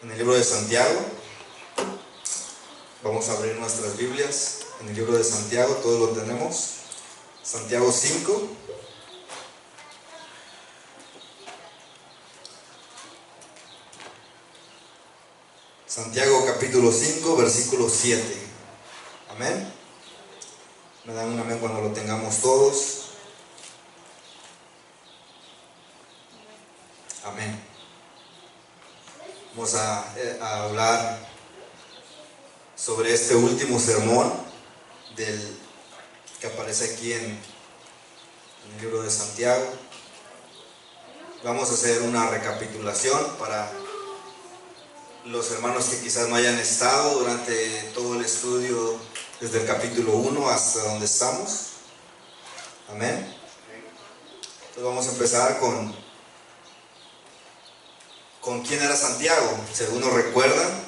en el libro de Santiago. Vamos a abrir nuestras Biblias en el libro de Santiago, todos lo tenemos. Santiago 5. Santiago capítulo 5, versículo 7. Amén. Me dan un amén cuando lo tengamos todos. Amén. Vamos a hablar sobre este último sermón que aparece aquí en el libro de Santiago. Vamos a hacer una recapitulación para los hermanos que quizás no hayan estado durante todo el estudio desde el capítulo 1 hasta donde estamos. Amén. Entonces vamos a empezar con quién era Santiago, si algunos recuerdan,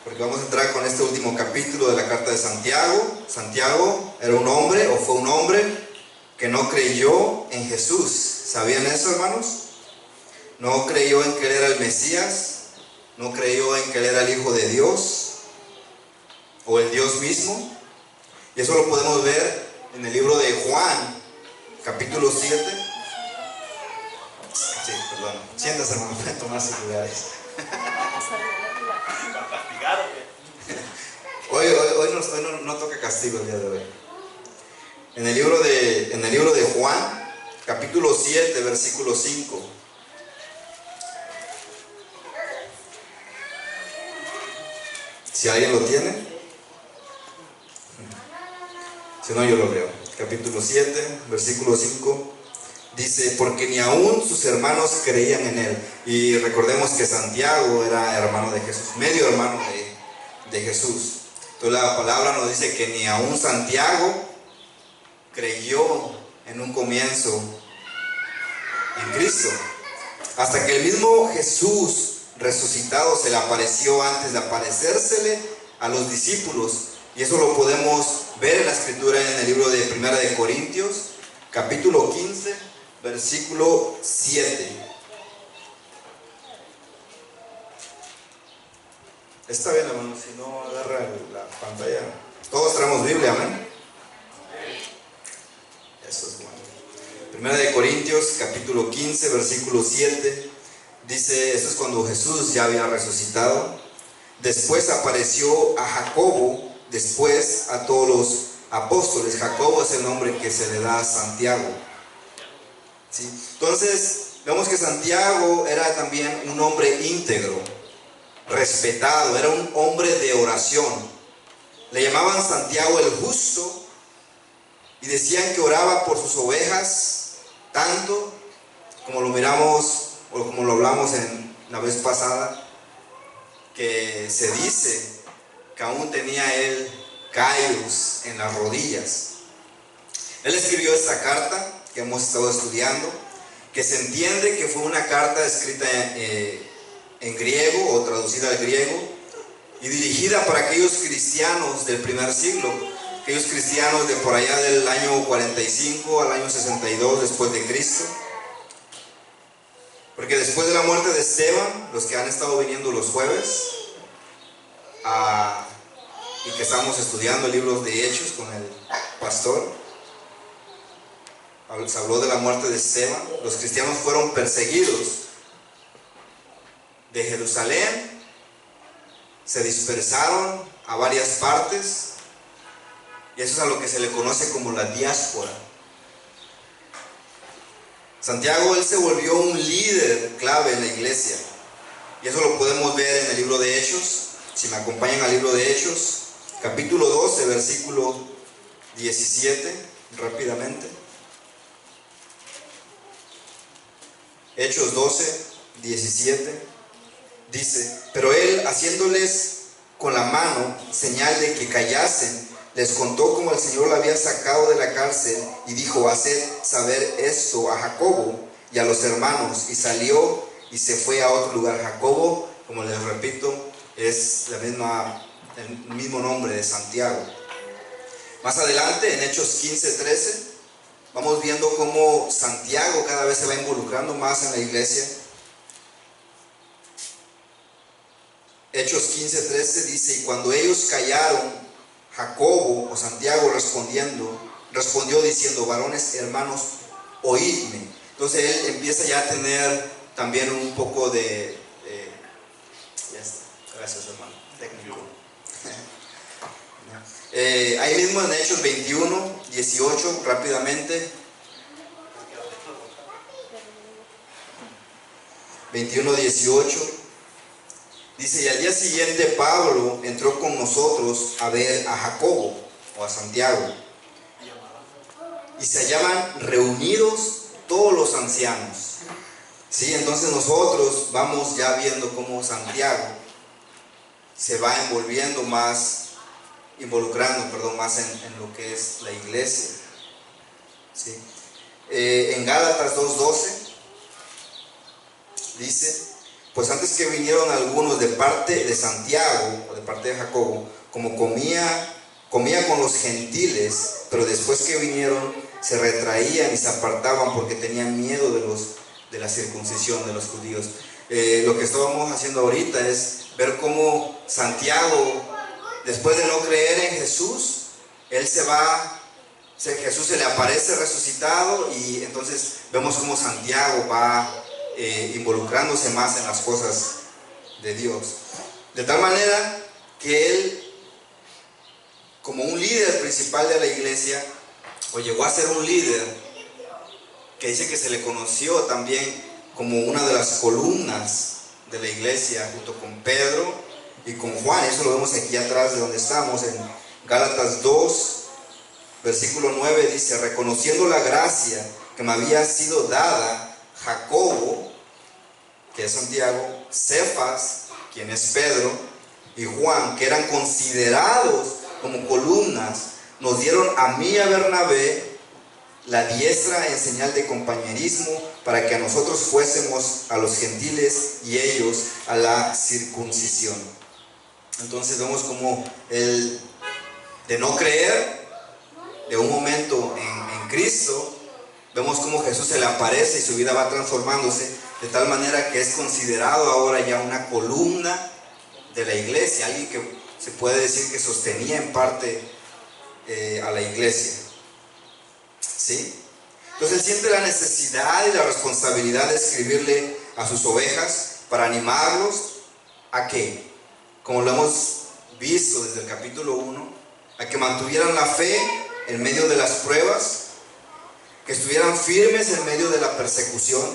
porque vamos a entrar con este último capítulo de la carta de Santiago. Santiago era un hombre, o fue un hombre, que no creyó en Jesús. ¿Sabían eso, hermanos? No creyó en que él era el Mesías, no creyó en que él era el Hijo de Dios, o el Dios mismo. Y eso lo podemos ver en el libro de Juan, capítulo 7. Sí, perdón. Siéntase, hermano, pueden tomar sus lugares. Hoy no toca castigo el día de hoy. En el libro de Juan, capítulo 7, versículo 5. Si alguien lo tiene. Si no, yo lo leo. Capítulo 7, versículo 5. Dice, porque ni aún sus hermanos creían en él. Y recordemos que Santiago era hermano de Jesús, medio hermano de Jesús. Entonces la palabra nos dice que ni aún Santiago creyó en un comienzo en Cristo. Hasta que el mismo Jesús resucitado se le apareció antes de aparecérsele a los discípulos. Y eso lo podemos ver en la escritura en el libro de Primera de Corintios, capítulo 15, versículo 7. Está bien, hermano, si no agarra la pantalla. Todos traemos Biblia, amén. Eso es bueno. Primera de Corintios, capítulo 15, versículo 7. Dice, eso es cuando Jesús ya había resucitado. Después apareció a Jacobo, después a todos los apóstoles. Jacobo es el nombre que se le da a Santiago. ¿Sí? Entonces, vemos que Santiago era también un hombre íntegro, respetado, era un hombre de oración. Le llamaban Santiago el justo y decían que oraba por sus ovejas, tanto como lo miramos o como lo hablamos en la vez pasada, que se dice que aún tenía él callos en las rodillas. Él escribió esta carta que hemos estado estudiando, que se entiende que fue una carta escrita en griego o traducida al griego y dirigida para aquellos cristianos del primer siglo, aquellos cristianos de por allá del año 45 al año 62 después de Cristo. Porque después de la muerte de Esteban, los que han estado viniendo los jueves y que estamos estudiando libros de Hechos con el pastor, se habló de la muerte de Esteban. Los cristianos fueron perseguidos de Jerusalén, se dispersaron a varias partes, y eso es a lo que se le conoce como la diáspora. Santiago, él se volvió un líder clave en la iglesia, y eso lo podemos ver en el libro de Hechos. Si me acompañan al libro de Hechos, capítulo 12, versículo 17, rápidamente. Hechos 12, 17, dice, pero él, haciéndoles con la mano señal de que callasen, les contó cómo el Señor la había sacado de la cárcel y dijo, haced saber esto a Jacobo y a los hermanos, y salió y se fue a otro lugar. Jacobo, como les repito, es el mismo nombre de Santiago. Más adelante, en Hechos 15, 13, vamos viendo cómo Santiago cada vez se va involucrando más en la iglesia. Hechos 15:13 dice: y cuando ellos callaron, Jacobo o Santiago respondió diciendo: varones hermanos, oídme. Entonces él empieza ya a tener también un poco de ya está, gracias hermano técnico. Ahí mismo en Hechos 21:18, rápidamente. 21:18 dice: y al día siguiente Pablo entró con nosotros a ver a Jacobo o a Santiago, y se hallaban reunidos todos los ancianos. ¿Sí? Entonces nosotros vamos ya viendo cómo Santiago se va involucrando más en lo que es la iglesia. ¿Sí? En Gálatas 2:12 dice: pues antes que vinieron algunos de parte de Santiago o de parte de Jacobo, como comía con los gentiles, pero después que vinieron se retraían y se apartaban porque tenían miedo de la circuncisión de los judíos. Lo que estábamos haciendo ahorita es ver cómo Santiago, después de no creer en Jesús, Jesús se le aparece resucitado, y entonces vemos cómo Santiago va involucrándose más en las cosas de Dios, de tal manera que él, como un líder principal de la iglesia, o llegó a ser un líder, que dice que se le conoció también como una de las columnas de la iglesia, junto con Pedro y con Juan. Eso lo vemos aquí atrás de donde estamos, en Gálatas 2, versículo 9, dice: reconociendo la gracia que me había sido dada, Jacobo, que es Santiago, Cefas, quien es Pedro, y Juan, que eran considerados como columnas, nos dieron a mí y a Bernabé la diestra en señal de compañerismo, para que a nosotros fuésemos a los gentiles y ellos a la circuncisión. Entonces vemos como el de no creer, de un momento en Cristo, vemos como Jesús se le aparece y su vida va transformándose, de tal manera que es considerado ahora ya una columna de la iglesia, alguien que se puede decir que sostenía en parte a la iglesia. ¿Sí? Entonces siente la necesidad y la responsabilidad de escribirle a sus ovejas para animarlos a que, como lo hemos visto desde el capítulo 1, a que mantuvieran la fe en medio de las pruebas, que estuvieran firmes en medio de la persecución.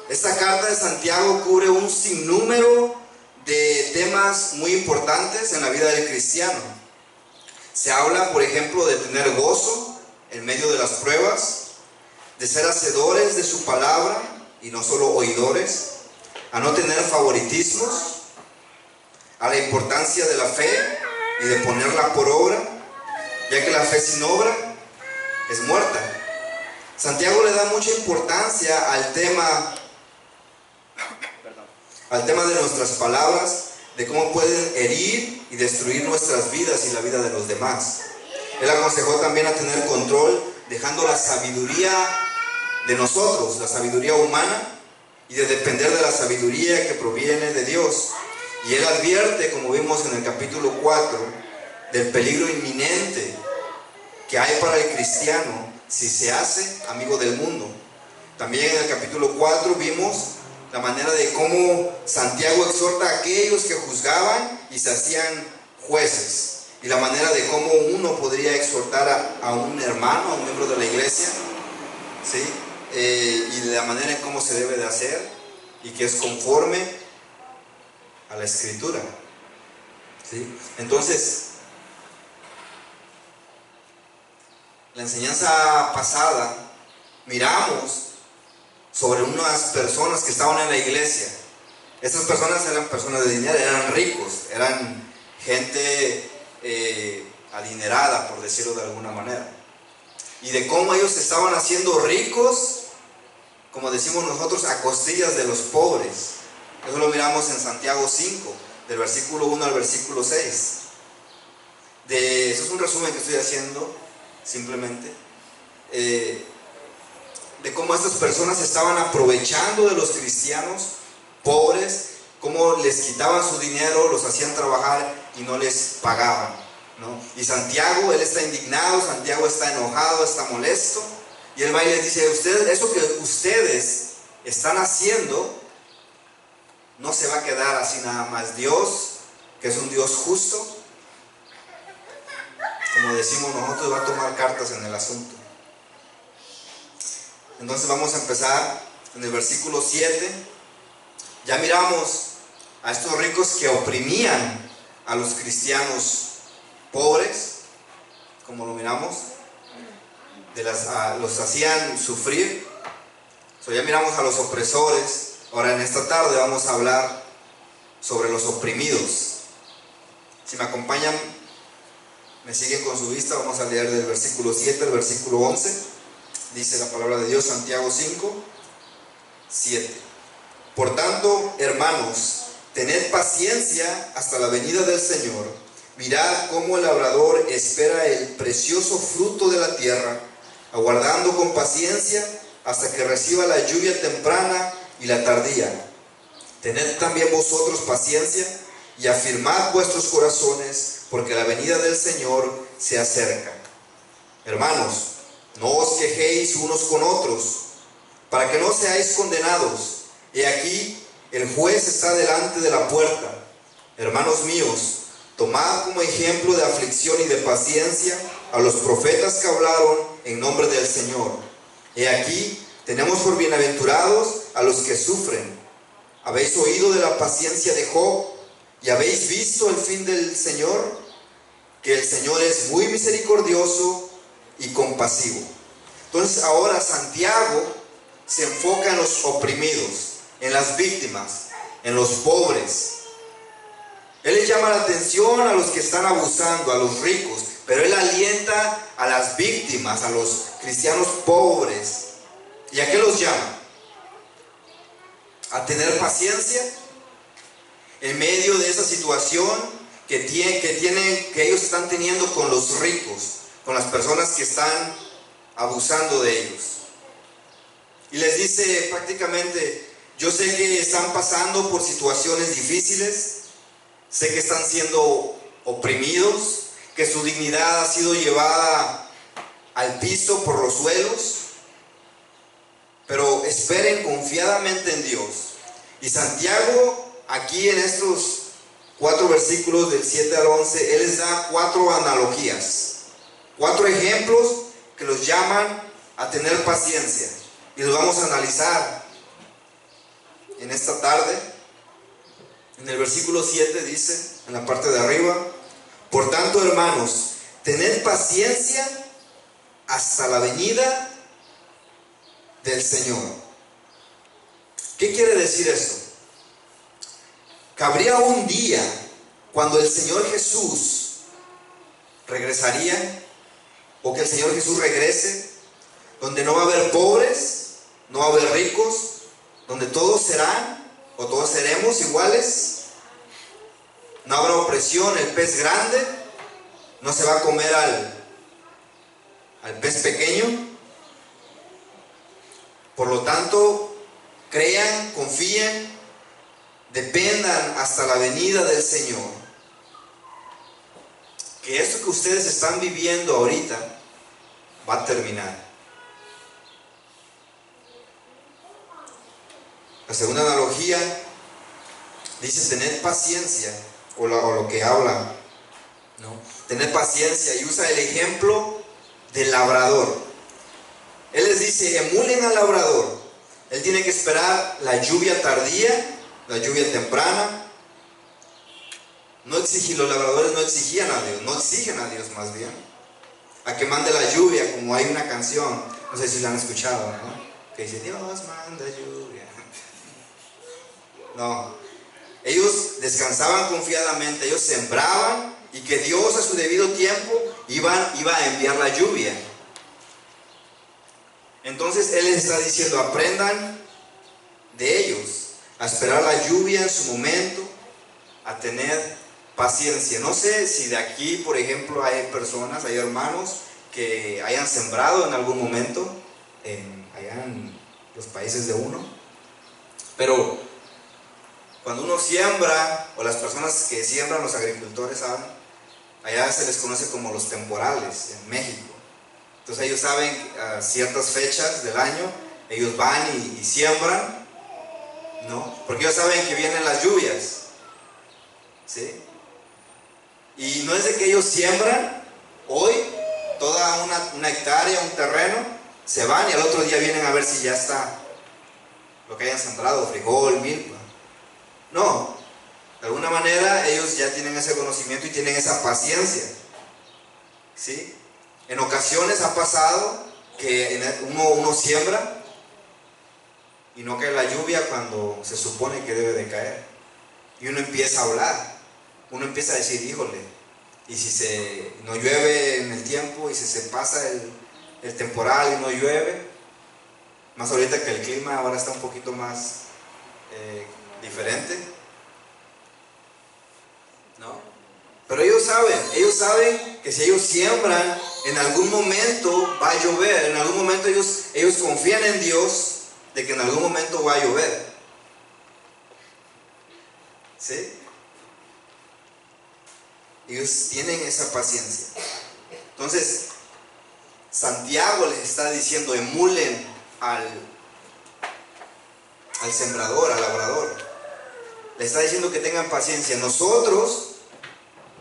Esta carta de Santiago cubre un sinnúmero de temas muy importantes en la vida del cristiano. Se habla, por ejemplo, de tener gozo en medio de las pruebas, de ser hacedores de su palabra y no solo oidores, a no tener favoritismos, a la importancia de la fe y de ponerla por obra, ya que la fe sin obra es muerta. Santiago le da mucha importancia al tema de nuestras palabras, de cómo pueden herir y destruir nuestras vidas y la vida de los demás. Él aconsejó también a tener control, dejando la sabiduría de nosotros, la sabiduría humana, y de depender de la sabiduría que proviene de Dios. Y él advierte, como vimos en el capítulo 4, del peligro inminente que hay para el cristiano si se hace amigo del mundo. También en el capítulo 4 vimos la manera de cómo Santiago exhorta a aquellos que juzgaban y se hacían jueces, y la manera de cómo uno podría exhortar a un hermano, a un miembro de la iglesia, ¿sí? Y la manera en cómo se debe de hacer, y que es conforme a la escritura, ¿sí? Entonces, la enseñanza pasada miramos sobre unas personas que estaban en la iglesia. Estas personas eran personas de dinero, eran ricos, eran gente adinerada, por decirlo de alguna manera, y de cómo ellos estaban haciendo ricos, como decimos nosotros, a costillas de los pobres. Eso lo miramos en Santiago 5, del versículo 1 al versículo 6. Eso es un resumen que estoy haciendo simplemente, de cómo estas personas estaban aprovechando de los cristianos pobres, cómo les quitaban su dinero, los hacían trabajar y no les pagaban, ¿no? Y Santiago, él está indignado, Santiago está enojado, está molesto, y él va y les dice: eso que ustedes están haciendo no se va a quedar así nada más. Dios, que es un Dios justo, como decimos nosotros, va a tomar cartas en el asunto. Entonces vamos a empezar en el versículo 7. Ya miramos a estos ricos que oprimían a los cristianos pobres, como lo miramos, los hacían sufrir. Ya miramos a los opresores. Ahora en esta tarde vamos a hablar sobre los oprimidos. Si me acompañan, me siguen con su vista, vamos a leer del versículo 7 al versículo 11. Dice la palabra de Dios, Santiago 5, 7. Por tanto, hermanos, tened paciencia hasta la venida del Señor. Mirad cómo el labrador espera el precioso fruto de la tierra, aguardando con paciencia hasta que reciba la lluvia temprana y la tardía. Tened también vosotros paciencia y afirmad vuestros corazones, porque la venida del Señor se acerca. Hermanos, no os quejéis unos con otros, para que no seáis condenados. He aquí, el juez está delante de la puerta. Hermanos míos, tomad como ejemplo de aflicción y de paciencia a los profetas que hablaron en nombre del Señor. He aquí, tenemos por bienaventurados a los que sufren. ¿Habéis oído de la paciencia de Job y habéis visto el fin del Señor? Que el Señor es muy misericordioso y compasivo. Entonces ahora Santiago se enfoca en los oprimidos, en las víctimas, en los pobres. Él le llama la atención a los que están abusando, a los ricos, pero él alienta a las víctimas, a los cristianos pobres. ¿Y a qué los llama? A tener paciencia en medio de esa situación que ellos están teniendo con los ricos, con las personas que están abusando de ellos. Y les dice prácticamente: yo sé que están pasando por situaciones difíciles, sé que están siendo oprimidos, que su dignidad ha sido llevada al piso por los suelos, pero esperen confiadamente en Dios. Y Santiago, aquí en estos 4 versículos del 7 al 11, él les da 4 analogías, 4 ejemplos que los llaman a tener paciencia, y los vamos a analizar en esta tarde. En el versículo 7 dice, en la parte de arriba: por tanto, hermanos, tened paciencia hasta la venida del Señor. ¿Qué quiere decir esto? Que habría un día cuando el Señor Jesús regresaría, o que el Señor Jesús regrese, donde no va a haber pobres, no va a haber ricos, donde todos serán o todos seremos iguales. No habrá opresión, el pez grande no se va a comer al pez pequeño. Por lo tanto, crean, confíen, dependan hasta la venida del Señor. Que esto que ustedes están viviendo ahorita va a terminar. La segunda analogía dice: tened paciencia, o lo que habla, ¿no? Tener paciencia, y usa el ejemplo del labrador. Él les dice: emulen al labrador. Él tiene que esperar la lluvia tardía, la lluvia temprana. Los labradores no exigían a Dios, no exigen a Dios más bien a que mande la lluvia, como hay una canción, no sé si la han escuchado, ¿no? Que dice: Dios manda lluvia. No, ellos descansaban confiadamente, ellos sembraban, y que Dios a su debido tiempo iba a enviar la lluvia. Entonces Él les está diciendo: aprendan de ellos a esperar la lluvia en su momento, a tener paciencia. No sé si de aquí, por ejemplo, hay personas, hay hermanos que hayan sembrado en algún momento allá en los países de uno, pero Cuando uno siembra, o las personas que siembran, los agricultores saben, allá se les conoce como los temporales en México. Entonces ellos saben a ciertas fechas del año, ellos van y siembran, ¿no? Porque ellos saben que vienen las lluvias, ¿sí? Y no es de que ellos siembran hoy toda una hectárea, un terreno, se van y al otro día vienen a ver si ya está lo que hayan sembrado, frijol, milpa. No, de alguna manera ellos ya tienen ese conocimiento y tienen esa paciencia, ¿sí? En ocasiones ha pasado que uno siembra y no cae la lluvia cuando se supone que debe de caer. Y uno empieza a hablar, uno empieza a decir, híjole, y si no llueve en el tiempo, y si se pasa el temporal y no llueve, más ahorita que el clima ahora está un poquito más diferente, ¿no? Pero ellos saben que si ellos siembran, en algún momento va a llover, en algún momento ellos confían en Dios de que en algún momento va a llover, ¿sí? Ellos tienen esa paciencia. Entonces, Santiago les está diciendo, emulen al sembrador, al labrador. Les está diciendo que tengan paciencia. Nosotros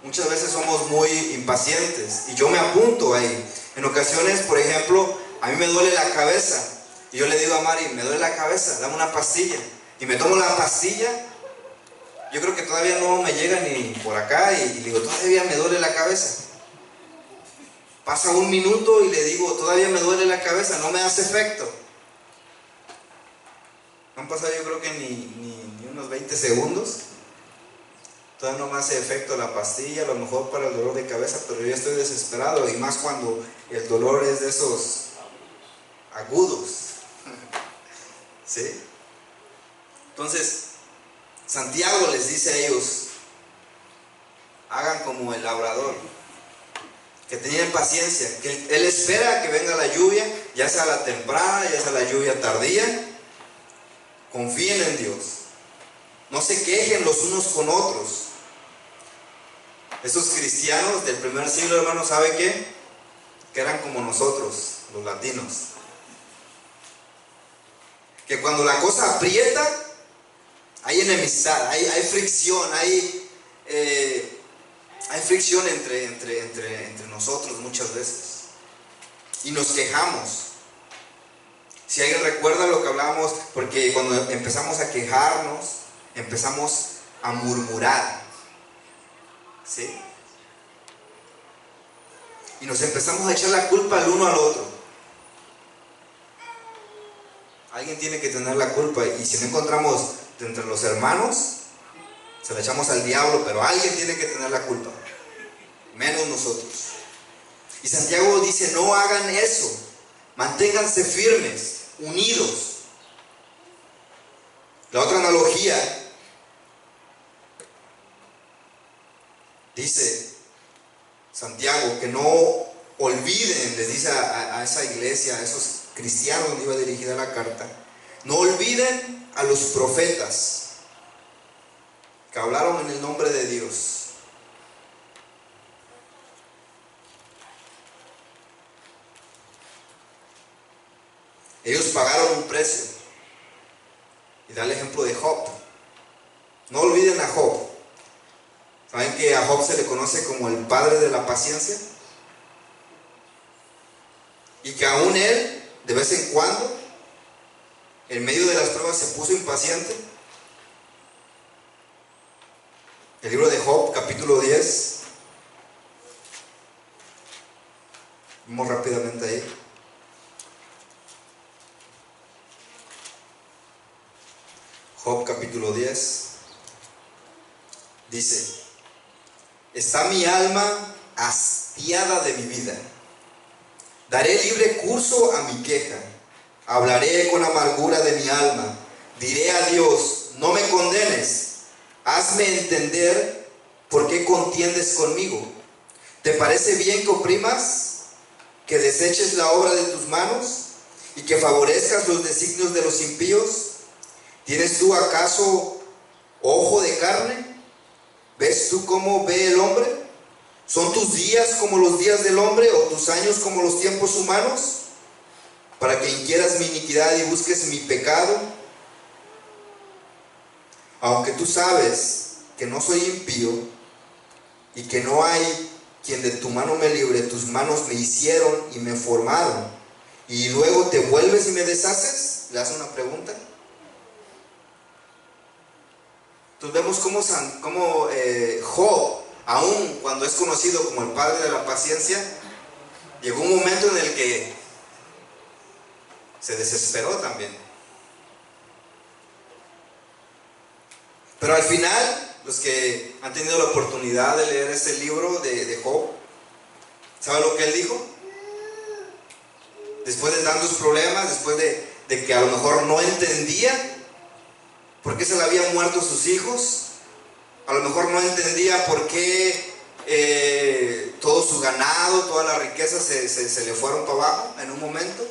muchas veces somos muy impacientes y yo me apunto ahí. En ocasiones, por ejemplo, a mí me duele la cabeza y yo le digo a Mari, me duele la cabeza, dame una pastilla. Y me tomo la pastilla, yo creo que todavía no me llega ni por acá y le digo, todavía me duele la cabeza. Pasa un minuto y le digo, todavía me duele la cabeza, no me hace efecto. Han pasado yo creo que ni unos 20 segundos. Todavía no me hace efecto la pastilla, a lo mejor para el dolor de cabeza, pero yo estoy desesperado, y más cuando el dolor es de esos agudos, ¿sí? Entonces, Santiago les dice a ellos, hagan como el labrador, que tengan paciencia, que él espera que venga la lluvia, ya sea la temprana, ya sea la lluvia tardía. Confíen en Dios, no se quejen los unos con otros. Esos cristianos del primer siglo, hermanos, ¿sabe qué? Que eran como nosotros, los latinos. Que cuando la cosa aprieta, hay enemistad, hay fricción, hay fricción entre nosotros muchas veces. Y nos quejamos. Si alguien recuerda lo que hablábamos, porque cuando empezamos a quejarnos, empezamos a murmurar, ¿sí? Y nos empezamos a echar la culpa el uno al otro. Alguien tiene que tener la culpa, y si no encontramos entre los hermanos, se la echamos al diablo, pero alguien tiene que tener la culpa, menos nosotros. Y Santiago dice, no hagan eso, manténganse firmes, unidos. La otra analogía dice Santiago que no olviden, les dice a esa iglesia, a esos cristianos donde iba dirigida la carta, no olviden a los profetas que hablaron en el nombre de Dios. Ellos pagaron un precio. Y da el ejemplo de Job. No olviden a Job. ¿Saben que a Job se le conoce como el padre de la paciencia? Y que aún él, de vez en cuando, en medio de las pruebas, se puso impaciente. El libro de Job, capítulo 10. Vamos rápidamente ahí. Job capítulo 10 dice, está mi alma hastiada de mi vida, daré libre curso a mi queja, hablaré con amargura de mi alma, diré a Dios, no me condenes, hazme entender por qué contiendes conmigo. ¿Te parece bien que oprimas, que deseches la obra de tus manos y que favorezcas los designios de los impíos? ¿Tienes tú acaso ¿Ojo de carne? ¿Ves tú cómo ve el hombre? ¿Son tus días como los días del hombre o tus años como los tiempos humanos? Para que inquieras mi iniquidad y busques mi pecado. Aunque tú sabes que no soy impío y que no hay quien de tu mano me libre, tus manos me hicieron y me formaron, y luego te vuelves y me deshaces. Le hace una pregunta. Entonces vemos cómo Job, aun cuando es conocido como el padre de la paciencia, llegó un momento en el que se desesperó también. Pero al final, los que han tenido la oportunidad de leer este libro de Job, ¿saben lo que él dijo? Después de tantos problemas, después de que a lo mejor no entendía por qué se le habían muerto sus hijos, a lo mejor no entendía por qué todo su ganado, toda la riqueza se le fueron para abajo en un momento.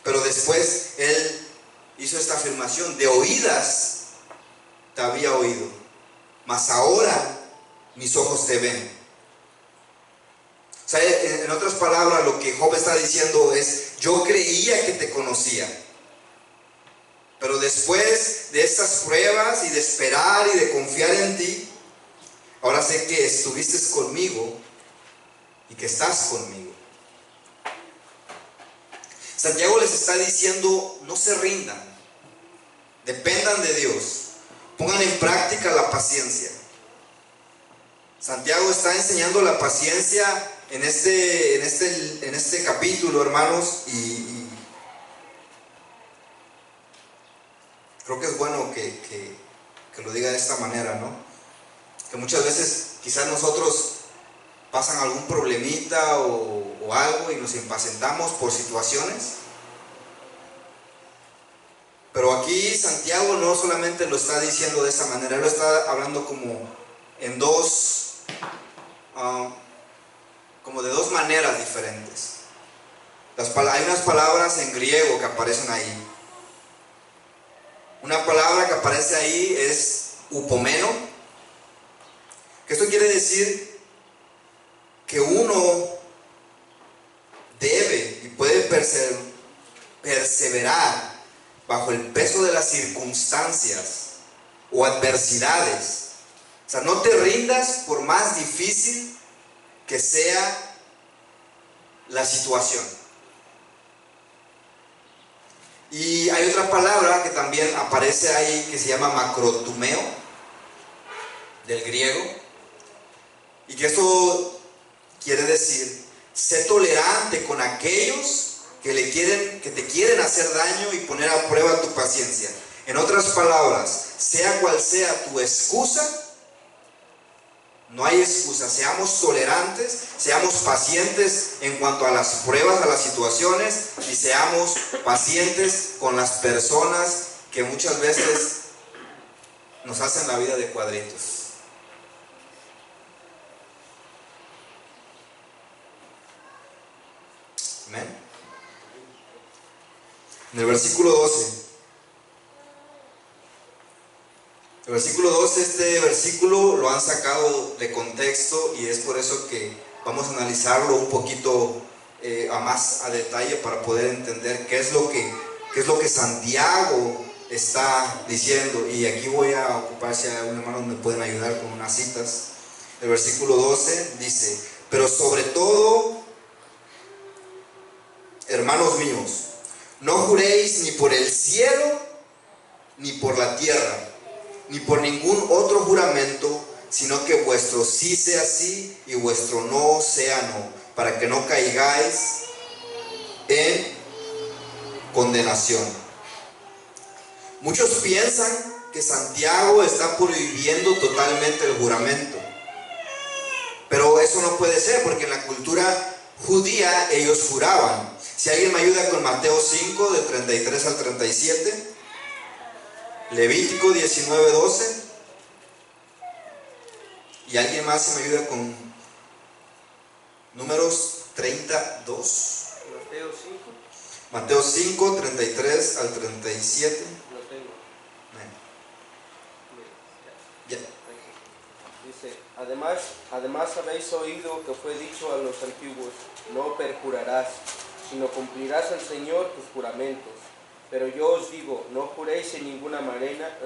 Pero después él hizo esta afirmación: de oídas te había oído, mas ahora mis ojos te ven. O sea, en otras palabras, lo que Job está diciendo es: yo creía que te conocía, pero después de estas pruebas y de esperar y de confiar en ti, ahora sé que estuviste conmigo y que estás conmigo. Santiago les está diciendo: no se rindan, dependan de Dios, pongan en práctica la paciencia. Santiago está enseñando la paciencia en este capítulo, hermanos, y creo que es bueno que lo diga de esta manera, ¿no? Que muchas veces quizás nosotros pasan algún problemita o algo y nos impacientamos por situaciones. Pero aquí Santiago no solamente lo está diciendo de esa manera, él lo está hablando como en como de dos maneras diferentes. Hay unas palabras en griego que aparecen ahí. Una palabra que aparece ahí es upomeno, que esto quiere decir que uno debe y puede perseverar bajo el peso de las circunstancias o adversidades. O sea, no te rindas por más difícil que sea la situación. Y hay otra palabra que también aparece ahí que se llama macrotumeo, del griego, y que esto quiere decir: sé tolerante con aquellos que te quieren hacer daño y poner a prueba tu paciencia. En otras palabras, sea cual sea tu excusa, no hay excusa. Seamos tolerantes, seamos pacientes en cuanto a las pruebas, a las situaciones, y seamos pacientes con las personas que muchas veces nos hacen la vida de cuadritos. Amén. En el versículo 12. El versículo 12, este versículo lo han sacado de contexto y es por eso que vamos a analizarlo un poquito más a detalle para poder entender qué es lo que Santiago está diciendo. Y aquí voy a ocupar, si algunos hermanos me pueden ayudar con unas citas. El versículo 12 dice: pero sobre todo, hermanos míos, no juréis ni por el cielo, ni por la tierra, ni por ningún otro juramento, sino que vuestro sí sea sí y vuestro no sea no, para que no caigáis en condenación. Muchos piensan que Santiago está prohibiendo totalmente el juramento, pero eso no puede ser, porque en la cultura judía ellos juraban. Si alguien me ayuda con Mateo 5, del 33 al 37, Levítico 19, 12, y alguien más si me ayuda con Números 32. Mateo 5. Mateo 5, 33 al 37. Lo tengo. Ya. Dice, además habéis oído que fue dicho a los antiguos, no perjurarás, sino cumplirás al Señor tus juramentos. Pero yo os digo, no juréis en ninguna manera,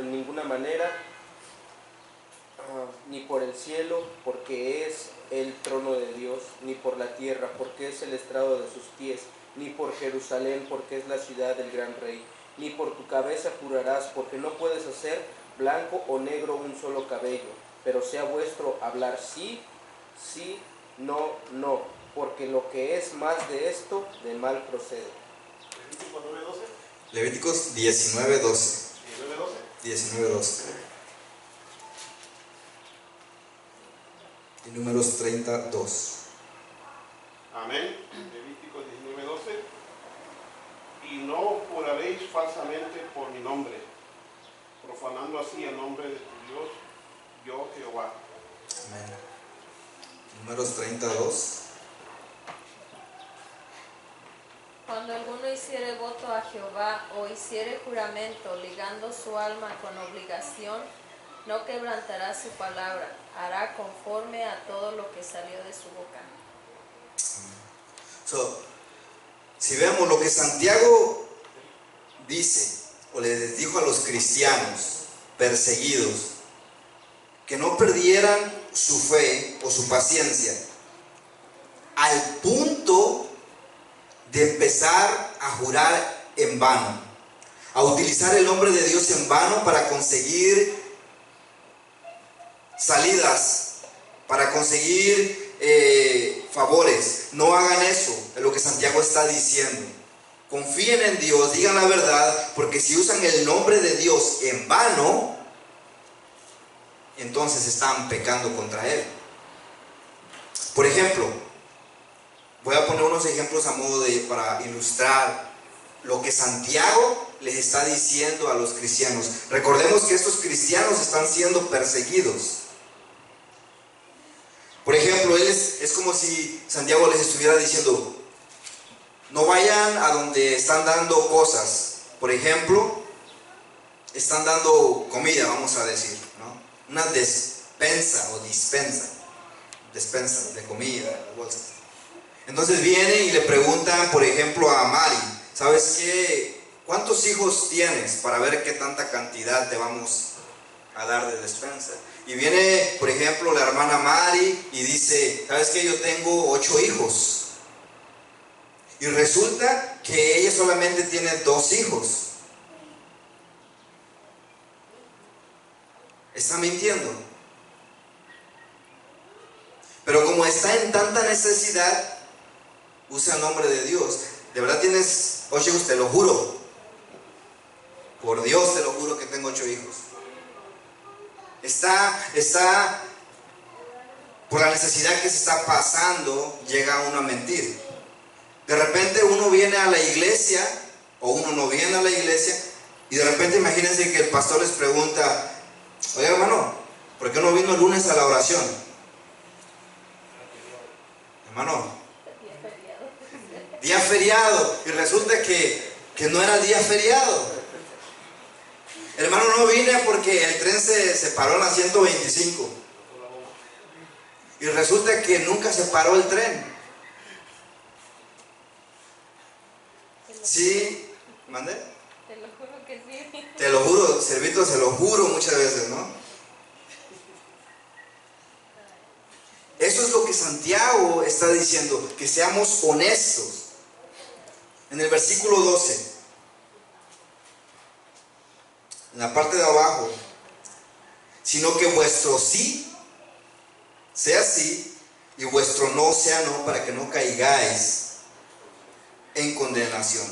ni por el cielo, porque es el trono de Dios, ni por la tierra, porque es el estrado de sus pies, ni por Jerusalén, porque es la ciudad del gran rey, ni por tu cabeza jurarás, porque no puedes hacer blanco o negro un solo cabello, pero sea vuestro hablar sí, sí, no, no, porque lo que es más de esto, de mal procede. Levíticos 19:12. 19:12. Y Números 32. Amén. Levíticos 19:12. Y no juraréis falsamente por mi nombre, profanando así el nombre de tu Dios, yo Jehová. Amén. Números 32. Cuando alguno hiciere voto a Jehová o hiciere juramento ligando su alma con obligación, no quebrantará su palabra, hará conforme a todo lo que salió de su boca. Si vemos lo que Santiago dice o les dijo a los cristianos perseguidos, que no perdieran su fe o su paciencia, al punto de empezar a jurar en vano, a utilizar el nombre de Dios en vano para conseguir salidas, para conseguir favores. No hagan eso, es lo que Santiago está diciendo. Confíen en Dios, digan la verdad, porque si usan el nombre de Dios en vano, entonces están pecando contra Él. Por ejemplo, voy a poner unos ejemplos a modo para ilustrar lo que Santiago les está diciendo a los cristianos. Recordemos que estos cristianos están siendo perseguidos. Por ejemplo, es como si Santiago les estuviera diciendo, no vayan a donde están dando cosas. Por ejemplo, están dando comida, vamos a decir, ¿no? Una despensa de comida, bolsas. Entonces vienen y le preguntan, por ejemplo, a Mari, ¿sabes qué? ¿Cuántos hijos tienes para ver qué tanta cantidad te vamos a dar de despensa? Y viene, por ejemplo, la hermana Mari y dice, ¿sabes qué? Yo tengo 8 hijos. Y resulta que ella solamente tiene 2 hijos. Está mintiendo. Pero como está en tanta necesidad, usa el nombre de Dios. De verdad tienes 8 hijos, te lo juro. Por Dios te lo juro que tengo 8 hijos. Está por la necesidad que se está pasando, llega uno a mentir. De repente uno viene a la iglesia, o uno no viene a la iglesia, y de repente imagínense que el pastor les pregunta, oye hermano, ¿por qué no vino el lunes a la oración? Hermano, día feriado, y resulta que no era día feriado. Hermano, no vine porque el tren se paró en la 125. Y resulta que nunca se paró el tren. ¿Sí? ¿Mande? Te lo juro que sí. Te lo juro, Servito, se lo juro muchas veces, ¿no? Eso es lo que Santiago está diciendo, que seamos honestos. En el versículo 12, en la parte de abajo, sino que vuestro sí sea sí y vuestro no sea no, para que no caigáis en condenación.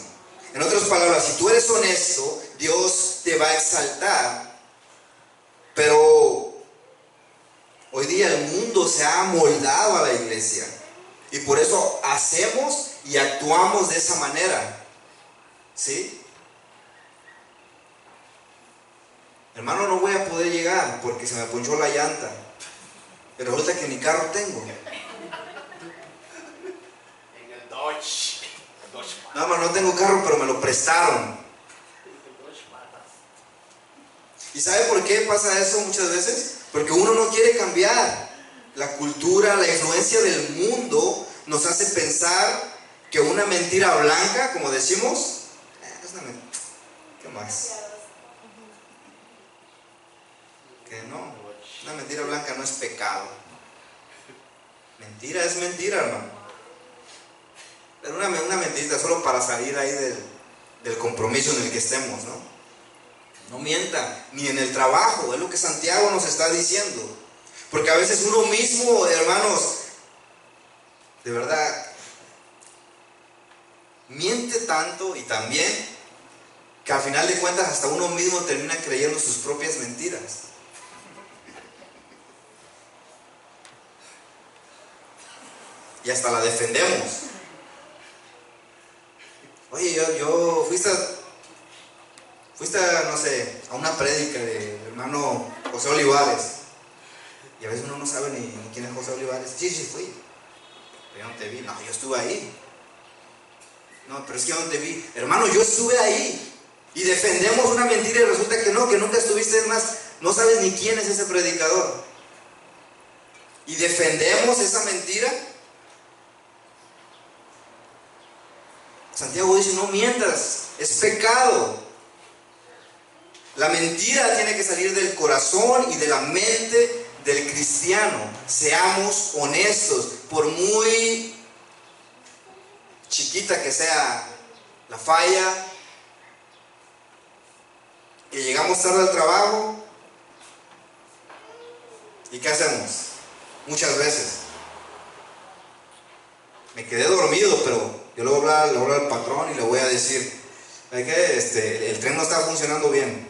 En otras palabras, si tú eres honesto, Dios te va a exaltar. Pero hoy día el mundo se ha amoldado a la iglesia y por eso hacemos y actuamos de esa manera. ¿Sí? Hermano, no voy a poder llegar porque se me ponchó la llanta. Pero resulta que ni carro tengo. En el Dodge. No, hermano, no tengo carro, pero me lo prestaron. ¿Y sabe por qué pasa eso muchas veces? Porque uno no quiere cambiar. La cultura, la influencia del mundo nos hace pensar que una mentira blanca, como decimos, es una mentira. ¿Qué más? Que no, una mentira blanca no es pecado. Mentira es mentira, hermano. Pero una mentirita solo para salir ahí del compromiso en el que estemos, ¿no? No mienta, ni en el trabajo, es lo que Santiago nos está diciendo. Porque a veces uno mismo, hermanos, de verdad, miente tanto y también que al final de cuentas hasta uno mismo termina creyendo sus propias mentiras. Y hasta la defendemos. Oye, yo fuiste a, no sé, a una prédica del hermano José Olivares. Y a veces uno no sabe ni quién es José Olivares. Sí, fui. Pero yo no te vi. No, yo estuve ahí. No, pero es que yo no te vi. Hermano, yo estuve ahí. Y defendemos una mentira y resulta que no, que nunca estuviste. Es más, no sabes ni quién es ese predicador. Y defendemos esa mentira. Santiago dice, no mientas, es pecado. La mentira tiene que salir del corazón y de la mente del cristiano. Seamos honestos, por muy chiquita que sea la falla, que llegamos tarde al trabajo, ¿y qué hacemos? Muchas veces me quedé dormido, pero yo le voy a hablar al patrón y le voy a decir, ¿sabes qué? El tren no está funcionando bien.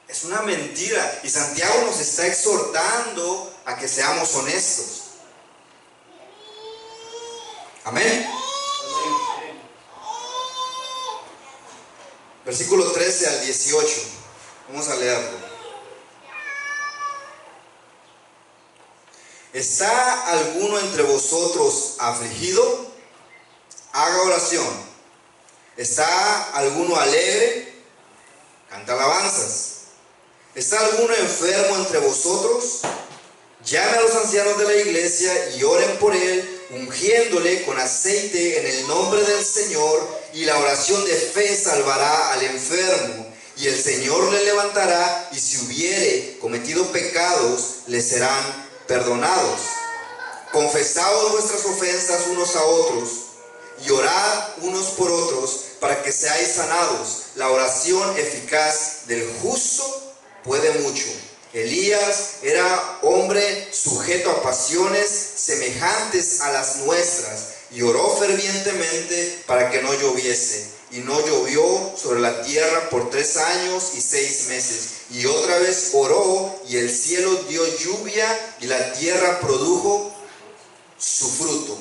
Es una mentira. Y Santiago nos está exhortando a que seamos honestos. Amén. Versículo 13 al 18. Vamos a leerlo. ¿Está alguno entre vosotros afligido? Haga oración. ¿Está alguno alegre? Canta alabanzas. ¿Está alguno enfermo entre vosotros? Llame a los ancianos de la iglesia y oren por él, ungiéndole con aceite en el nombre del Señor, y la oración de fe salvará al enfermo, y el Señor le levantará, y si hubiere cometido pecados, le serán perdonados. Confesaos vuestras ofensas unos a otros, y orad unos por otros, para que seáis sanados. La oración eficaz del justo puede mucho. Elías era hombre sujeto a pasiones semejantes a las nuestras, y oró fervientemente para que no lloviese. Y no llovió sobre la tierra por 3 años y 6 meses. Y otra vez oró, y el cielo dio lluvia, y la tierra produjo su fruto.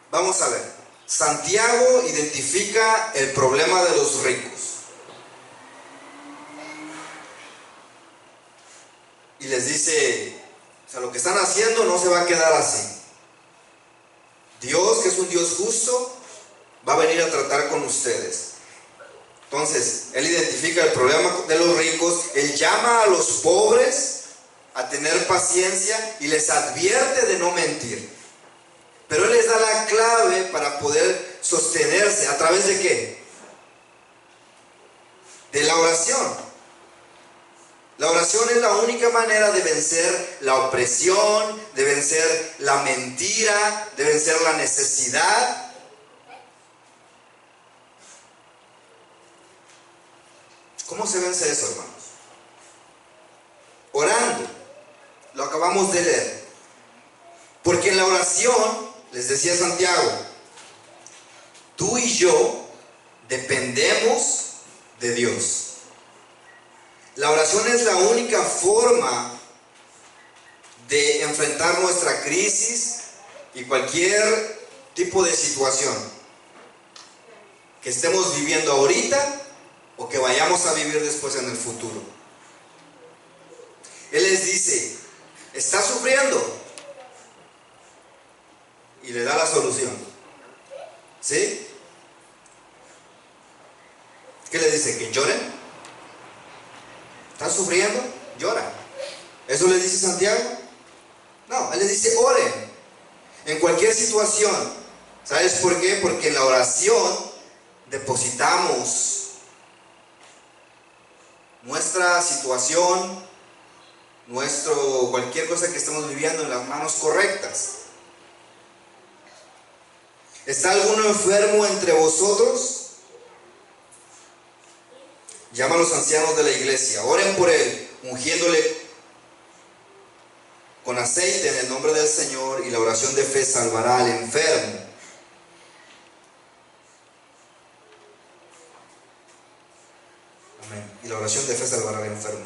Vamos a ver. Santiago identifica el problema de los ricos. Y les dice, o sea, lo que están haciendo no se va a quedar así. Dios, que es un Dios justo, va a venir a tratar con ustedes. Entonces, Él identifica el problema de los ricos, Él llama a los pobres a tener paciencia y les advierte de no mentir. Pero Él les da la clave para poder sostenerse. ¿A través de qué? De la oración. La oración es la única manera de vencer la opresión, de vencer la mentira, de vencer la necesidad. ¿Cómo se vence eso, hermanos? Orando. Lo acabamos de leer. Porque en la oración, les decía Santiago, tú y yo dependemos de Dios. La oración es la única forma de enfrentar nuestra crisis y cualquier tipo de situación que estemos viviendo ahorita o que vayamos a vivir después en el futuro. Él les dice, ¿estás sufriendo? Y le da la solución. ¿Sí? ¿Qué le dice? ¿Que lloren? ¿Estás sufriendo? Llora. ¿Eso le dice Santiago? No, él les dice oren. En cualquier situación. ¿Sabes por qué? Porque en la oración depositamos nuestra situación, cualquier cosa que estemos viviendo en las manos correctas. ¿Está alguno enfermo entre vosotros? Llama a los ancianos de la iglesia, oren por él, ungiéndole con aceite en el nombre del Señor, y la oración de fe salvará al enfermo. Amén. Y la oración de fe salvará al enfermo.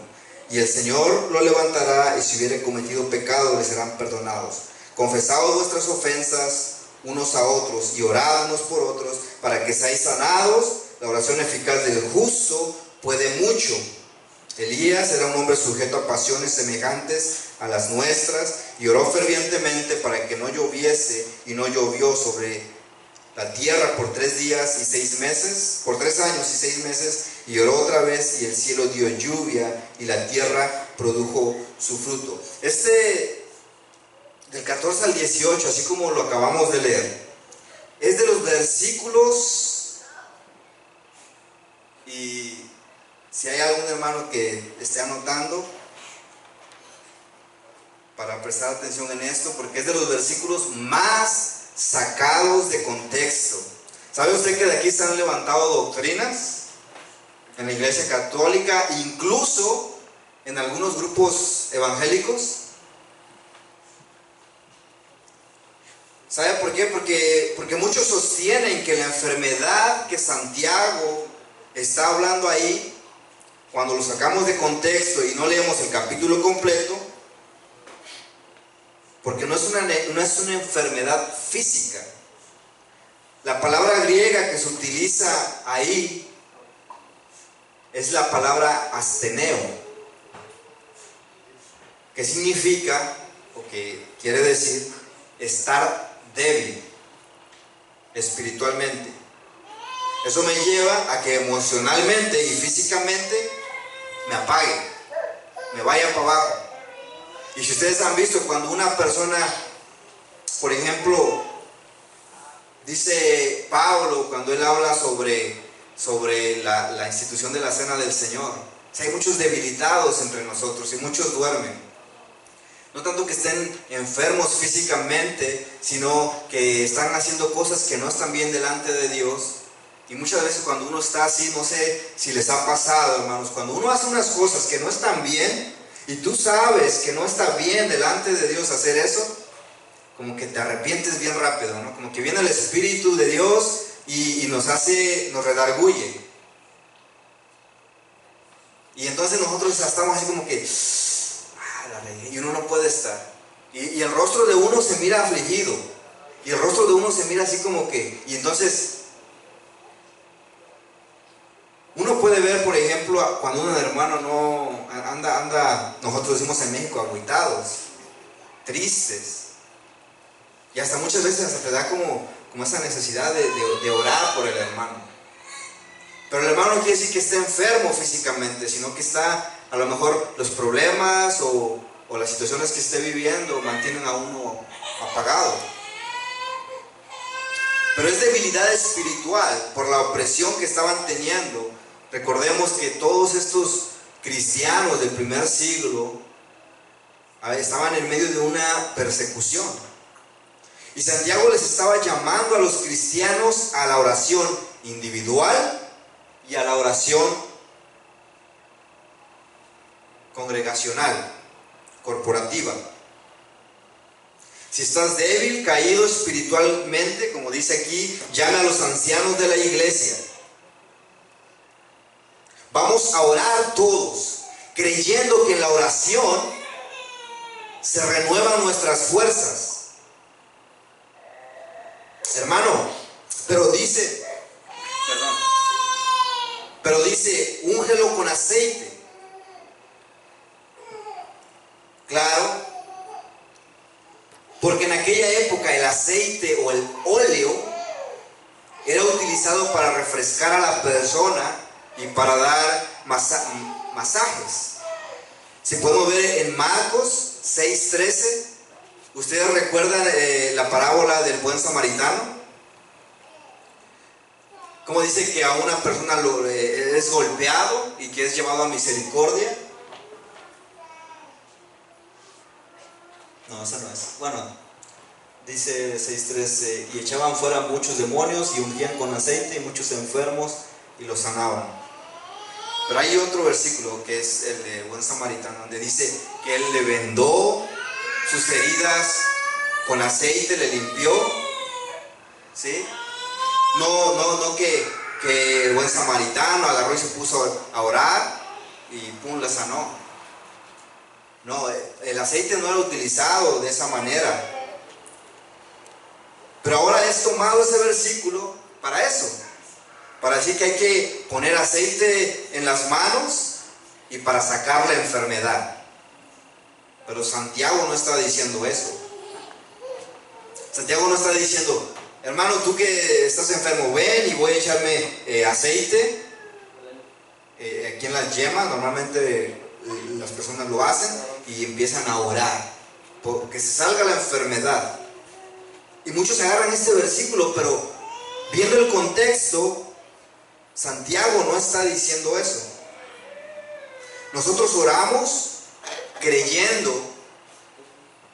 Y el Señor lo levantará, y si hubiere cometido pecado le serán perdonados. Confesaos vuestras ofensas unos a otros y orad unos por otros para que seáis sanados. La oración eficaz del justo puede mucho. Elías era un hombre sujeto a pasiones semejantes a las nuestras y oró fervientemente para que no lloviese, y no llovió sobre la tierra por 3 días y 6 meses, por 3 años y 6 meses, y oró otra vez y el cielo dio lluvia y la tierra produjo su fruto. Del 14 al 18, así como lo acabamos de leer, es de los versículos, y si hay algún hermano que esté anotando, para prestar atención en esto, porque es de los versículos más sacados de contexto. ¿Sabe usted que de aquí se han levantado doctrinas en la Iglesia Católica, incluso en algunos grupos evangélicos? ¿Sabe por qué? Porque muchos sostienen que la enfermedad que Santiago está hablando ahí, cuando lo sacamos de contexto y no leemos el capítulo completo, porque no es una enfermedad física. La palabra griega que se utiliza ahí es la palabra asteneo, que significa, o que quiere decir, estar débil espiritualmente. Eso me lleva a que emocionalmente y físicamente me apague, me vaya para abajo. Y si ustedes han visto, cuando una persona, por ejemplo, dice Pablo, cuando él habla sobre la institución de la cena del Señor, hay muchos debilitados entre nosotros y muchos duermen. No tanto que estén enfermos físicamente, sino que están haciendo cosas que no están bien delante de Dios. Y muchas veces cuando uno está así, no sé si les ha pasado, hermanos, cuando uno hace unas cosas que no están bien, y tú sabes que no está bien delante de Dios hacer eso, como que te arrepientes bien rápido, ¿no? Como que viene el Espíritu de Dios y nos redarguye. Y entonces nosotros estamos así como que, la regué, y uno no puede estar. Y el rostro de uno se mira afligido. Y el rostro de uno se mira así como que, y entonces uno puede ver, por ejemplo, cuando un hermano no anda, nosotros decimos en México, agüitados, tristes, y hasta muchas veces hasta te da como esa necesidad de orar por el hermano. Pero el hermano no quiere decir que esté enfermo físicamente, sino que está, a lo mejor los problemas o las situaciones que esté viviendo mantienen a uno apagado. Pero es debilidad espiritual por la opresión que estaban teniendo. Recordemos que todos estos cristianos del primer siglo estaban en medio de una persecución. Y Santiago les estaba llamando a los cristianos a la oración individual y a la oración congregacional, corporativa. Si estás débil, caído espiritualmente, como dice aquí, llama a los ancianos de la iglesia. Vamos a orar todos, creyendo que en la oración se renuevan nuestras fuerzas. Hermano, pero dice, úngelo con aceite. Claro, porque en aquella época el aceite o el óleo era utilizado para refrescar a la persona y para dar masajes. Si podemos ver en Marcos 6:13, ¿ustedes recuerdan la parábola del buen samaritano? Como dice que a una persona es golpeado y que es llevado a misericordia. No, esa no es. Bueno, dice 6:13, y echaban fuera muchos demonios y ungían con aceite y muchos enfermos y los sanaban. Pero hay otro versículo que es el de buen samaritano, donde dice que él le vendó sus heridas con aceite, le limpió, ¿sí? No que el buen samaritano agarró y se puso a orar y pum, la sanó. No, el aceite no era utilizado de esa manera. Pero ahora es tomado ese versículo para eso, para decir que hay que poner aceite en las manos y para sacar la enfermedad. Pero Santiago no está diciendo eso. Santiago no está diciendo, hermano, tú que estás enfermo, ven y voy a echarme aceite. Aquí en las yemas normalmente las personas lo hacen y empiezan a orar porque se salga la enfermedad. Y muchos agarran este versículo, pero viendo el contexto, Santiago no está diciendo eso. Nosotros oramos creyendo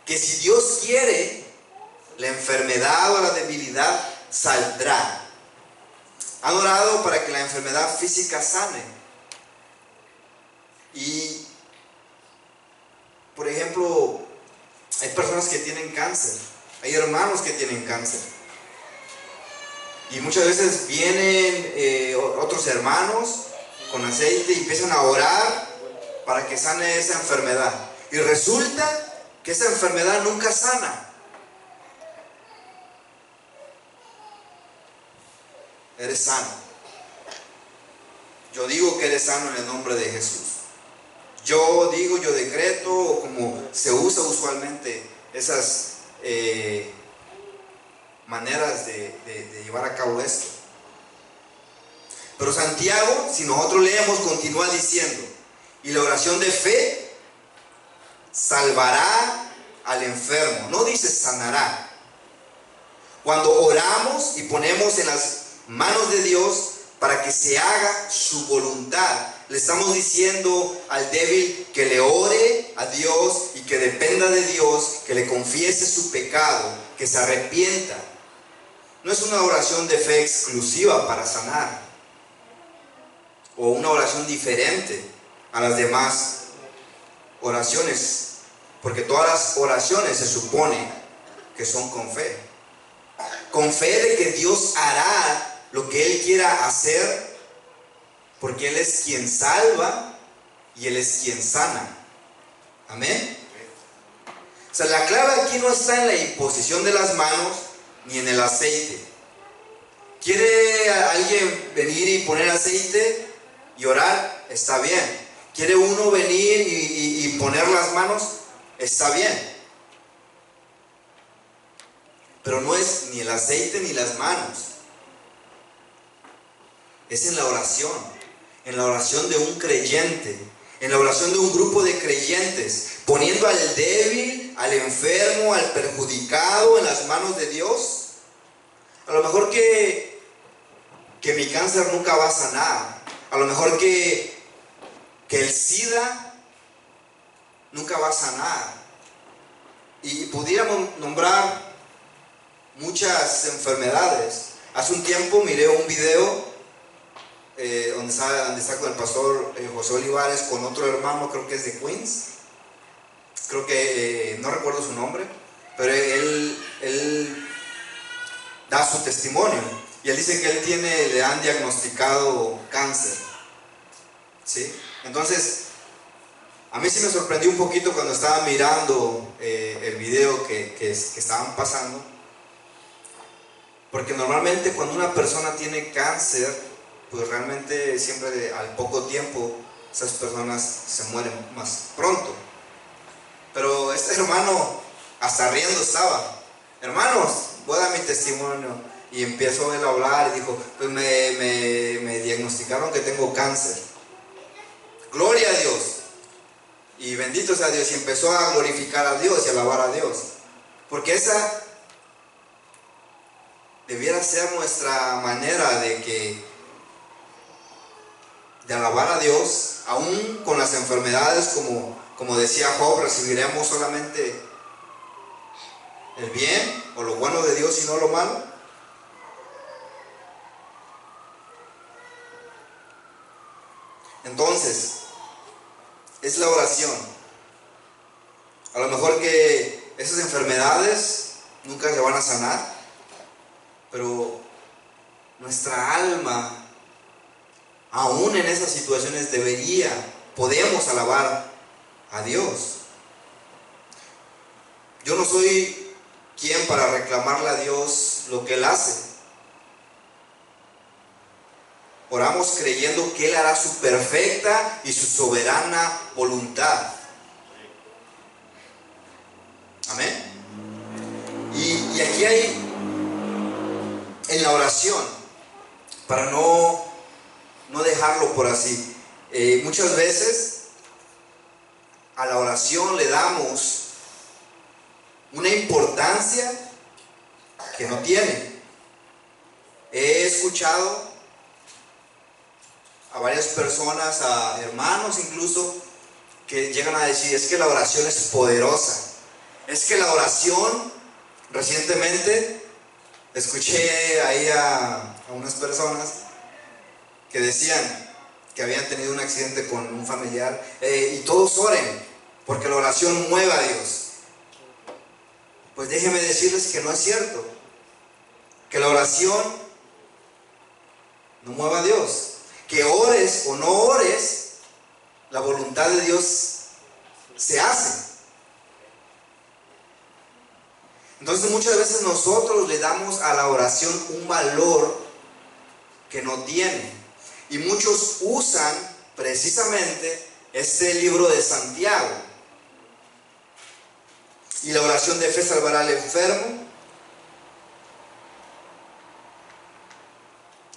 que si Dios quiere, la enfermedad o la debilidad saldrá. Han orado para que la enfermedad física sane. Y, por ejemplo, hay personas que tienen cáncer, hay hermanos que tienen cáncer. Y muchas veces vienen otros hermanos con aceite y empiezan a orar para que sane esa enfermedad. Y resulta que esa enfermedad nunca sana. Eres sano. Yo digo que eres sano en el nombre de Jesús. Yo digo, yo decreto, o como se usa usualmente esas maneras de llevar a cabo esto. Pero Santiago, si nosotros leemos, continúa diciendo, y la oración de fe salvará al enfermo. No dice sanará. Cuando oramos y ponemos en las manos de Dios para que se haga su voluntad, le estamos diciendo al débil que le ore a Dios y que dependa de Dios, que le confiese su pecado, que se arrepienta. No es una oración de fe exclusiva para sanar, o una oración diferente a las demás oraciones, porque todas las oraciones se supone que son con fe. Con fe de que Dios hará lo que Él quiera hacer, porque Él es quien salva y Él es quien sana. Amén. O sea, la clave aquí no está en la imposición de las manos ni en el aceite. ¿Quiere alguien venir y poner aceite y orar? Está bien. ¿Quiere uno venir y poner las manos? Está bien. Pero no es ni el aceite ni las manos. Es en la oración de un creyente, en la oración de un grupo de creyentes, poniendo al débil, al enfermo, al perjudicado en las manos de Dios. A lo mejor que mi cáncer nunca va a sanar, a lo mejor que el SIDA nunca va a sanar, y pudiéramos nombrar muchas enfermedades. Hace un tiempo miré un video donde está con el pastor José Olivares, con otro hermano, creo que es de Queens, creo que no recuerdo su nombre, pero él da su testimonio y él dice que le han diagnosticado cáncer, ¿sí? Entonces a mí sí me sorprendió un poquito cuando estaba mirando el video que estaban pasando, porque normalmente cuando una persona tiene cáncer, pues realmente siempre al poco tiempo esas personas se mueren más pronto. Pero este hermano hasta riendo estaba. Hermanos, voy a dar mi testimonio. Y empezó él a hablar y dijo, pues me diagnosticaron que tengo cáncer. Gloria a Dios. Y bendito sea Dios, y empezó a glorificar a Dios y a alabar a Dios. Porque esa debiera ser nuestra manera de alabar a Dios, aún con las enfermedades, como decía Job, recibiremos solamente el bien o lo bueno de Dios y no lo malo. Entonces, es la oración. A lo mejor que esas enfermedades nunca se van a sanar, pero nuestra alma, aún en esas situaciones, podemos alabar a Dios. Yo no soy quien para reclamarle a Dios lo que Él hace. Oramos creyendo que Él hará su perfecta y su soberana voluntad. Amén. Y aquí hay, en la oración, para no dejarlo por así, muchas veces a la oración le damos una importancia que no tiene. He escuchado a varias personas, a hermanos incluso, que llegan a decir, es que la oración es poderosa. Es que la oración, recientemente escuché ahí a unas personas que decían que habían tenido un accidente con un familiar, y todos oren, porque la oración mueve a Dios. Pues déjenme decirles que no es cierto, que la oración no mueve a Dios. Que ores o no ores, la voluntad de Dios se hace. Entonces muchas veces nosotros le damos a la oración un valor que no tiene. Y muchos usan precisamente este libro de Santiago. Y la oración de fe salvará al enfermo.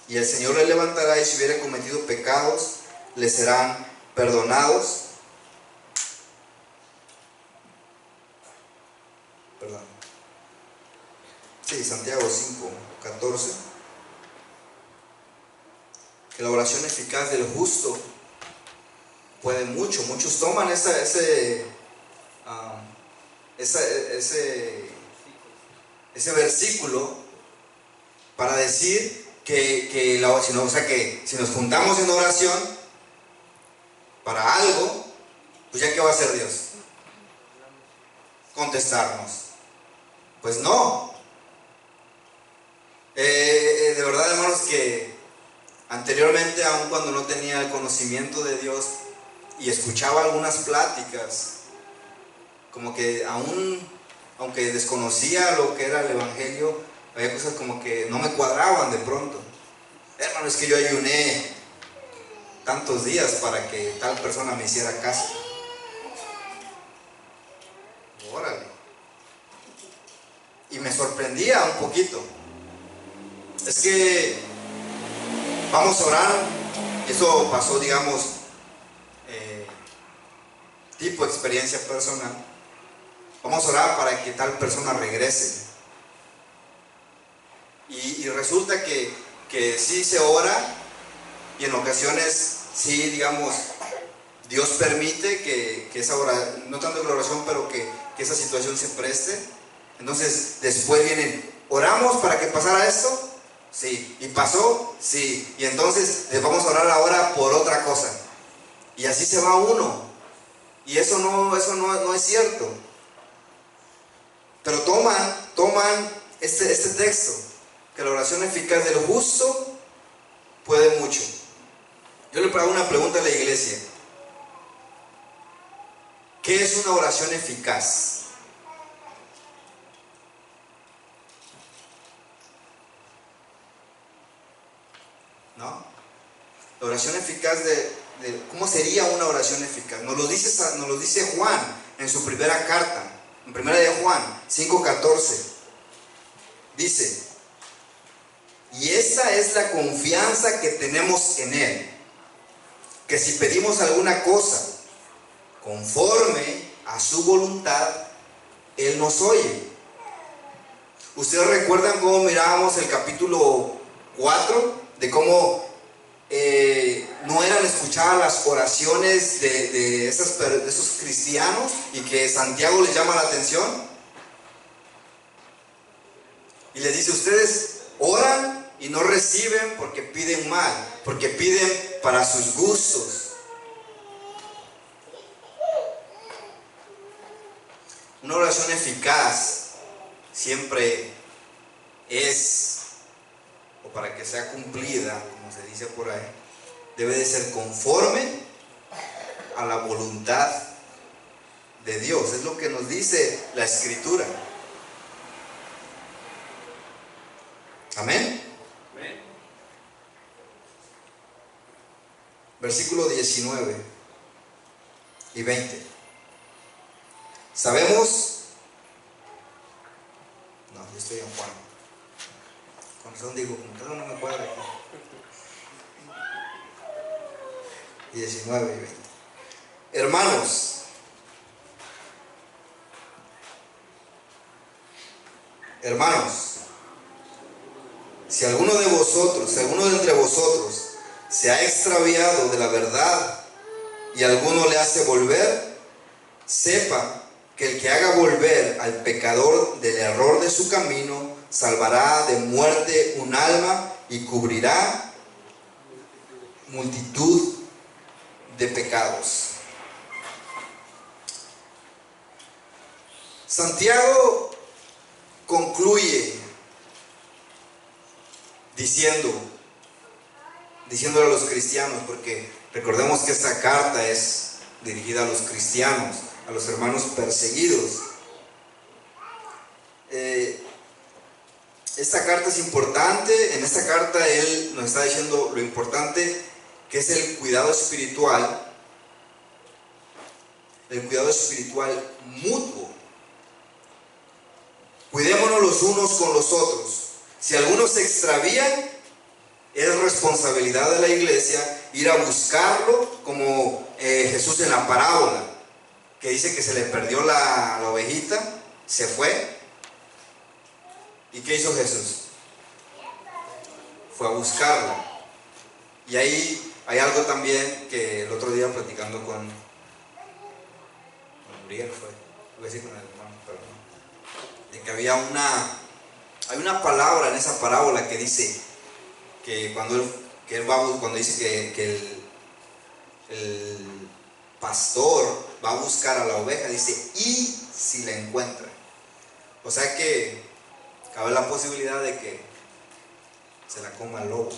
Y el Señor le levantará, y si hubiera cometido pecados, le serán perdonados. Perdón. Sí, Santiago 5:14. Que la oración eficaz del justo puede mucho. Muchos toman ese versículo para decir que si nos juntamos en oración para algo, pues ya ¿qué va a hacer Dios? Contestarnos. Pues no. De verdad, hermanos, que anteriormente, aun cuando no tenía el conocimiento de Dios y escuchaba algunas pláticas, como que aunque desconocía lo que era el evangelio, había cosas como que no me cuadraban de pronto. Hermano, es que yo ayuné tantos días para que tal persona me hiciera caso. Órale. Y me sorprendía un poquito. Es que vamos a orar. Eso pasó, digamos, tipo experiencia personal. Vamos a orar para que tal persona regrese. Y resulta que sí se ora, y en ocasiones sí, digamos, Dios permite que esa oración, no tanto la oración, pero que esa situación se preste. Entonces después vienen, oramos para que pasara esto, sí, y pasó, sí, y entonces les vamos a orar ahora por otra cosa, y así se va uno, y eso no es cierto. Pero toman este texto, que la oración eficaz del justo puede mucho. Yo le hago una pregunta a la iglesia: ¿qué es una oración eficaz? ¿No? La oración eficaz ¿cómo sería una oración eficaz? Nos lo dice Juan en su primera carta, en primera de Juan 5:14. Dice: y esta es la confianza que tenemos en Él, que si pedimos alguna cosa conforme a su voluntad, Él nos oye. ¿Ustedes recuerdan cómo mirábamos el capítulo 4? De cómo no eran escuchadas las oraciones de esos cristianos y que Santiago les llama la atención. Y les dice, ustedes oran y no reciben porque piden mal, porque piden para sus gustos. Una oración eficaz siempre es, o para que sea cumplida, como se dice por ahí, debe de ser conforme a la voluntad de Dios. Es lo que nos dice la Escritura. Amén. Amén. Versículo 19 y 20. Sabemos, no, yo estoy en Juan. Con razón digo, como que no me cuadra aquí. 19 y 20. Hermanos, si alguno de entre vosotros se ha extraviado de la verdad y alguno le hace volver, sepa que el que haga volver al pecador del error de su camino, salvará de muerte un alma y cubrirá multitud de pecados. Santiago concluye diciéndole a los cristianos, porque recordemos que esta carta es dirigida a los cristianos, a los hermanos perseguidos. Esta carta es importante. En esta carta él nos está diciendo lo importante que es el cuidado espiritual mutuo. Cuidémonos los unos con los otros. Si algunos se extravían, es responsabilidad de la iglesia ir a buscarlo, como Jesús en la parábola, que dice que se le perdió la ovejita, se fue. ¿Y qué hizo Jesús? Fue a buscarla. Y ahí hay algo también que el otro día platicando con Uriel voy a decir con el hermano, pero no, de que hay una palabra en esa parábola que dice que cuando dice que el pastor va a buscar a la oveja, dice, y si la encuentra. O sea que cabe la posibilidad de que se la coma el lobo,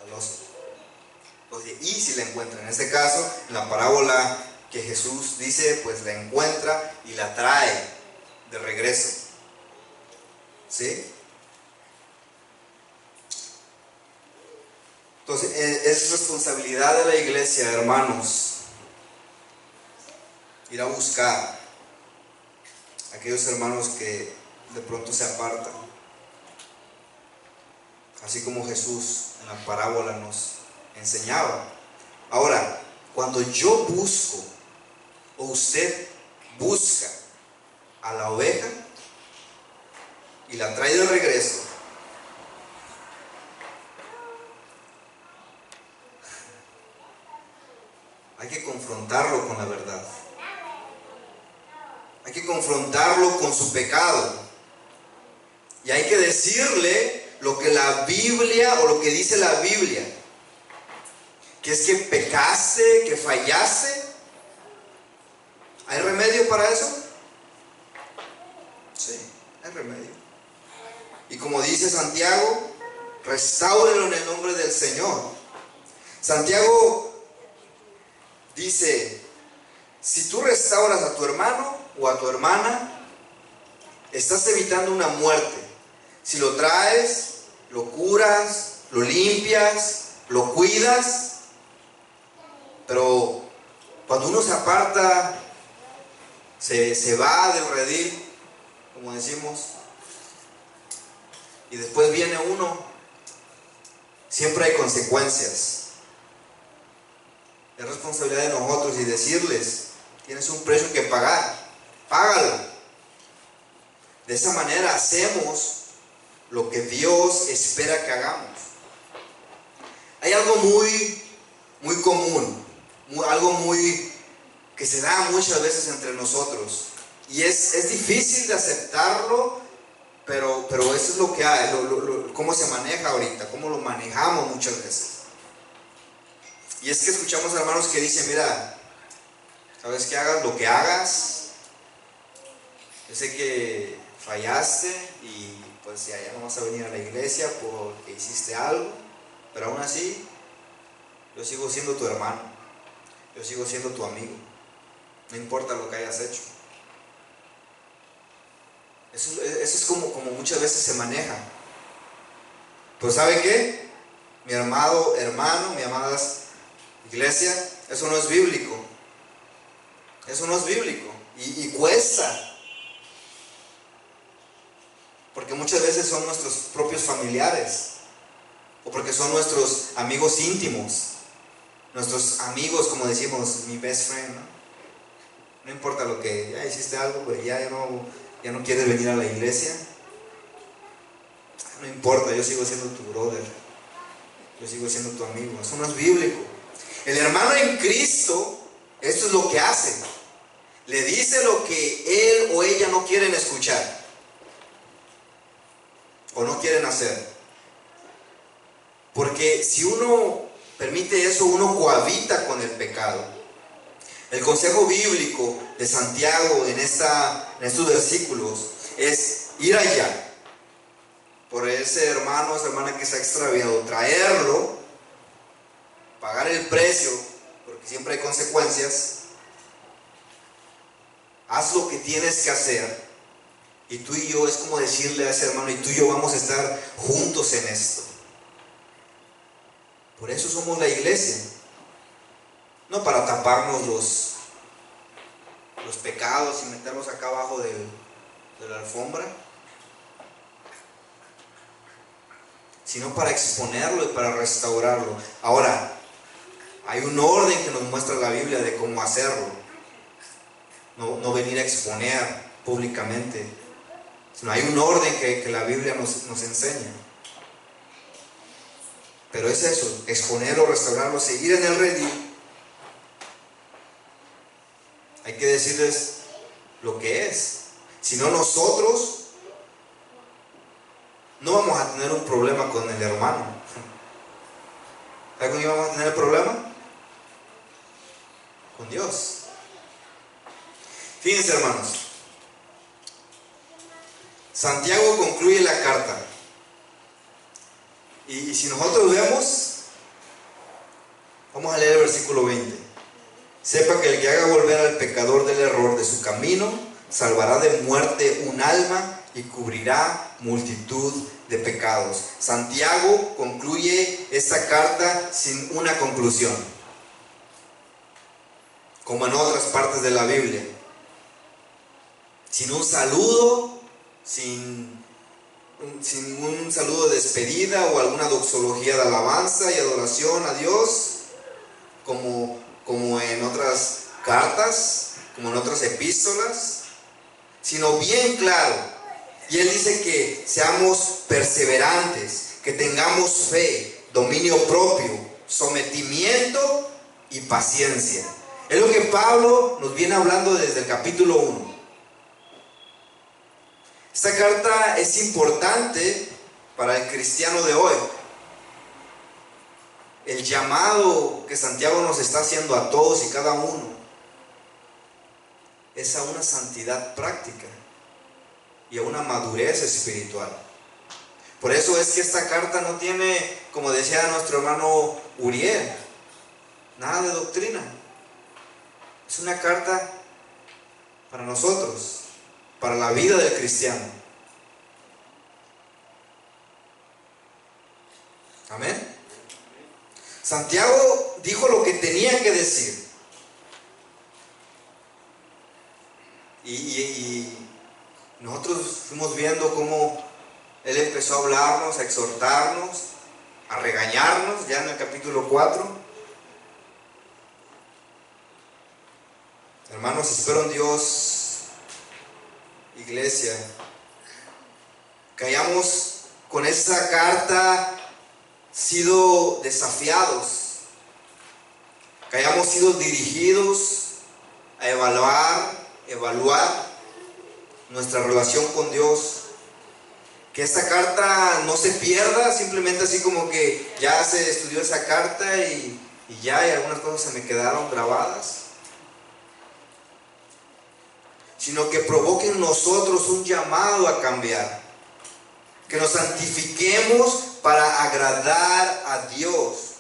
al oso. Entonces, y si la encuentra. En este caso, en la parábola que Jesús dice, pues la encuentra y la trae de regreso. ¿Sí? Entonces, es responsabilidad de la iglesia, hermanos, ir a buscar a aquellos hermanos que de pronto se apartan, así como Jesús en la parábola nos enseñaba. Ahora, cuando yo busco o usted busca a la oveja y la trae de regreso, hay que confrontarlo con la verdad. Hay que confrontarlo con su pecado. Y hay que decirle lo que la Biblia o lo que dice la Biblia. Que es que pecaste, que fallaste. ¿Hay remedio para eso? Sí, hay remedio. Y como dice Santiago, restáurelo en el nombre del Señor. Santiago dice, si tú restauras a tu hermano o a tu hermana, estás evitando una muerte. Si lo traes, lo curas, lo limpias, lo cuidas. Pero cuando uno se aparta, se va del redil, como decimos, y después viene uno, siempre hay consecuencias. Es responsabilidad de nosotros y decirles tienes un precio que pagar, págalo. De esa manera hacemos lo que Dios espera que hagamos. Hay algo muy común, algo que se da muchas veces entre nosotros, y es difícil de aceptarlo, pero eso es lo que hay, cómo se maneja ahorita, cómo lo manejamos muchas veces. Y es que escuchamos hermanos que dicen, mira, sabes que hagas lo que hagas, yo sé que fallaste y pues ya no vas a venir a la iglesia porque hiciste algo, pero aún así yo sigo siendo tu hermano, yo sigo siendo tu amigo, no importa lo que hayas hecho. Eso es como muchas veces se maneja. Pues ¿sabe qué? Mi amado hermano, mi amada iglesia, eso no es bíblico. Eso no es bíblico. Y cuesta. Porque muchas veces son nuestros propios familiares. O porque son nuestros amigos íntimos. Nuestros amigos, como decimos, mi best friend, ¿no? No importa lo que, ya hiciste algo, pues ya no quieres venir a la iglesia. No importa, yo sigo siendo tu brother. Yo sigo siendo tu amigo. Eso no es bíblico. El hermano en Cristo, esto es lo que hace. Le dice lo que él o ella no quieren escuchar. O no quieren hacer. Porque si uno permite eso, uno cohabita con el pecado. El consejo bíblico de Santiago en estos versículos es ir allá por ese hermano o esa hermana que se ha extraviado, traerlo, pagar el precio, porque siempre hay consecuencias. Haz lo que tienes que hacer, y tú y yo, es como decirle a ese hermano, y tú y yo vamos a estar juntos en esto. Por eso somos la iglesia, no para taparnos los pecados y meterlos acá abajo de la alfombra, sino para exponerlo y para restaurarlo. Ahora, hay un orden que nos muestra la Biblia de cómo hacerlo. No venir a exponer públicamente, sino hay un orden que la Biblia nos enseña. Pero es eso, exponerlo, restaurarlo, seguir en el redil. Hay que decirles lo que es. Si no, nosotros no vamos a tener un problema con el hermano. ¿Sabe con quién vamos a tener el problema? Con Dios. Fíjense, hermanos. Santiago concluye la carta. Y si nosotros vemos, vamos a leer el versículo 20. Sepa que el que haga volver al pecador del error de su camino, salvará de muerte un alma y cubrirá multitud de pecados. Santiago concluye esta carta sin una conclusión, como en otras partes de la Biblia. Sin un saludo, sin un saludo de despedida o alguna doxología de alabanza y adoración a Dios, como en otras cartas, como en otras epístolas, sino bien claro. Y él dice que seamos perseverantes, que tengamos fe, dominio propio, sometimiento y paciencia. Es lo que Pablo nos viene hablando desde el capítulo 1. Esta carta es importante para el cristiano de hoy. El llamado que Santiago nos está haciendo a todos y cada uno es a una santidad práctica y a una madurez espiritual. Por eso es que esta carta no tiene, como decía nuestro hermano Uriel, nada de doctrina. Es una carta para nosotros, para la vida del cristiano. Amén. Santiago dijo lo que tenía que decir. Y nosotros fuimos viendo cómo él empezó a hablarnos, a exhortarnos, a regañarnos, ya en el capítulo 4. Hermanos, espero en Dios, iglesia, que hayamos con esta carta sido desafiados, que hayamos sido dirigidos a evaluar nuestra relación con Dios. Que esta carta no se pierda, simplemente así como que ya se estudió esa carta y ya, y algunas cosas se me quedaron grabadas. Sino que provoque en nosotros un llamado a cambiar. Que nos santifiquemos para agradar a Dios.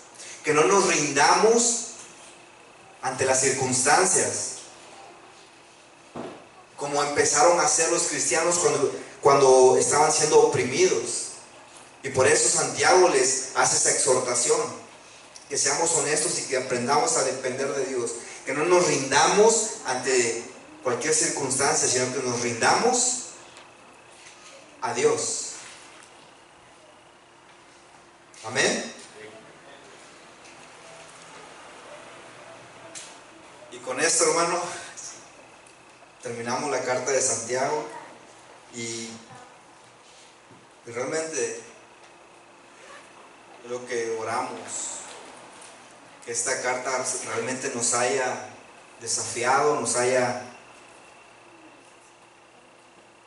Que no nos rindamos ante las circunstancias, como empezaron a hacer los cristianos cuando estaban siendo oprimidos. Y por eso Santiago les hace esa exhortación, que seamos honestos y que aprendamos a depender de Dios, que no nos rindamos ante cualquier circunstancia, sino que nos rindamos a Dios. Amén. Y con esto, hermano, terminamos la carta de Santiago y realmente lo que oramos, que esta carta realmente nos haya desafiado, nos haya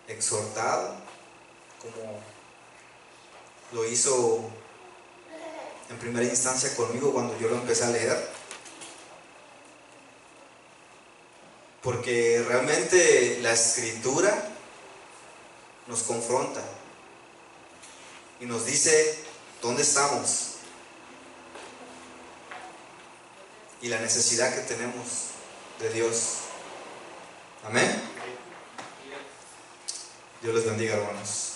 exhortado, como lo hizo en primera instancia conmigo cuando yo lo empecé a leer. Porque realmente la Escritura nos confronta y nos dice dónde estamos y la necesidad que tenemos de Dios. Amén. Dios les bendiga, hermanos.